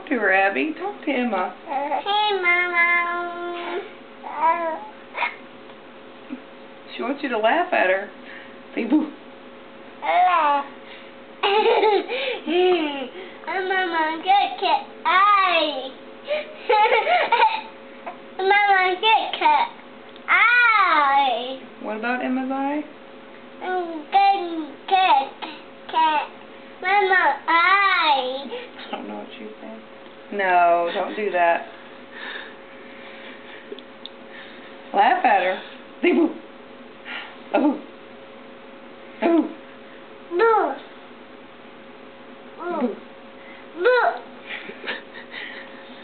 Talk to her, Abby. Talk to Emma. Hey, Mama. She wants you to laugh at her. Say boo. Mama, get cat eye. Mama, get cat eye. What about Emma's eye? Cat. Mama, eye. I don't know what she said. No, don't do that. Laugh at her. Say boo. A boo. A boo. Boo. Boo. Boo.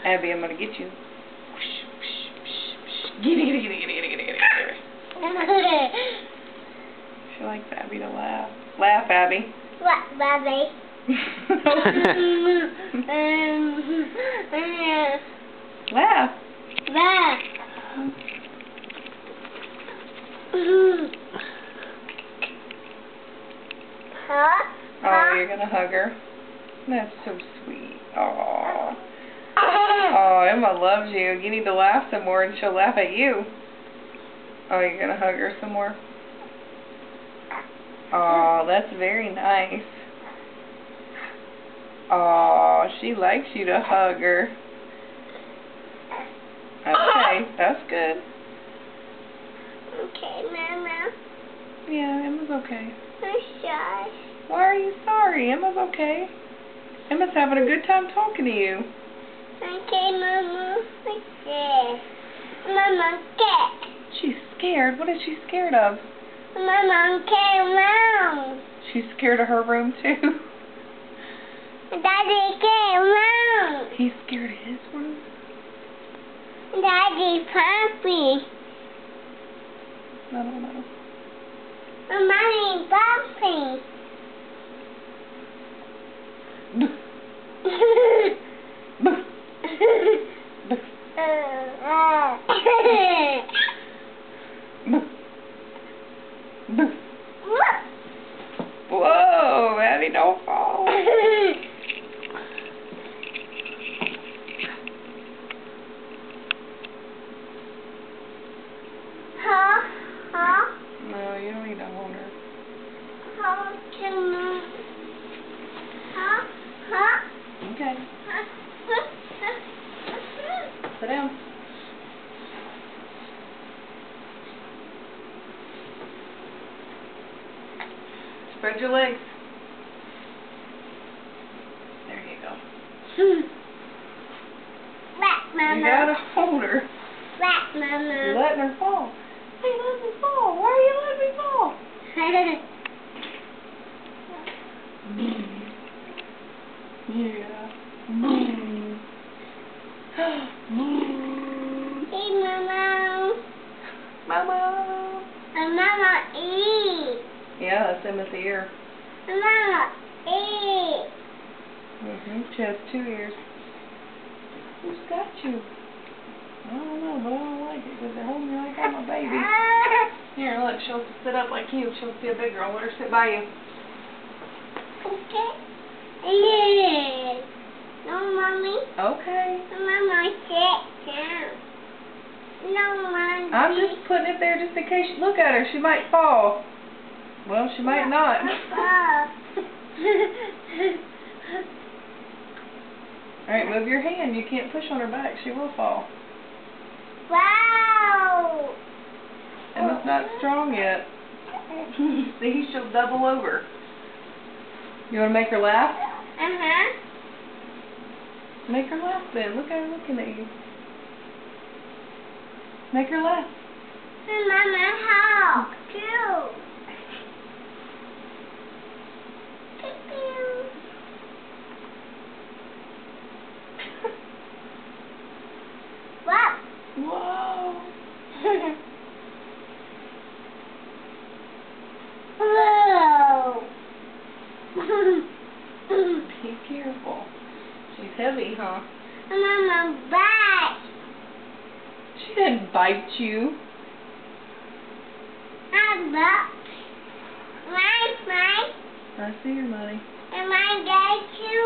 Abby, I'm gonna get you. Get it. She likes Abby to laugh. Laugh, Abby. What, Bobby? Laugh. Laugh. Huh? Oh, you're gonna hug her? That's so sweet. Oh. Oh, Emma loves you. You need to laugh some more and she'll laugh at you. Oh, you're gonna hug her some more? Oh, that's very nice. Oh, she likes you to hug her. Okay, that's good. Okay, Mama. Yeah, Emma's okay. I'm shy. Why are you sorry? Emma's okay. Emma's having a good time talking to you. Okay, Mama. Okay. Mama, get. She's scared. What is she scared of? Mama, okay, Mom. She's scared of her room too. Daddy, okay, Mom. He's scared of his room? Daddy, Papi. I don't know. Mommy, Papi. Whoa, Abby, don't fall. Huh? No, you don't need to hold her. How can Huh? Okay. Sit down. Spread your legs. There you go. Rat, Mama. You gotta hold her. Rat, Mama. You're letting her fall. Hey, let me fall. Why are you letting me fall? Yeah. Hey, Mama. Mama. Mama, eat. Yeah, that's Emma's ear. Mama, eat. She has 2 ears. Who's got you? I don't know, but I don't like it because they're holding you like I'm a baby. Here, look, she'll sit up like you. She'll see a big girl. Let her sit by you. Okay. Yeah. No, Mommy. Okay. Mama, sit down. No, Mommy. I'm just putting it there just in case you look at her. She might fall. Well, she might not. Alright, move your hand. You can't push on her back. She will fall. Wow. Emma's not strong yet. See, she'll double over. You want to make her laugh? Uh-huh. Make her laugh then. Look at her looking at you. Make her laugh. Mama, help. Too. What? Whoa. Whoa. Be careful. She's heavy, huh? Mama, bite. She didn't bite you. I bite. My. I see her, money. Am I bite you?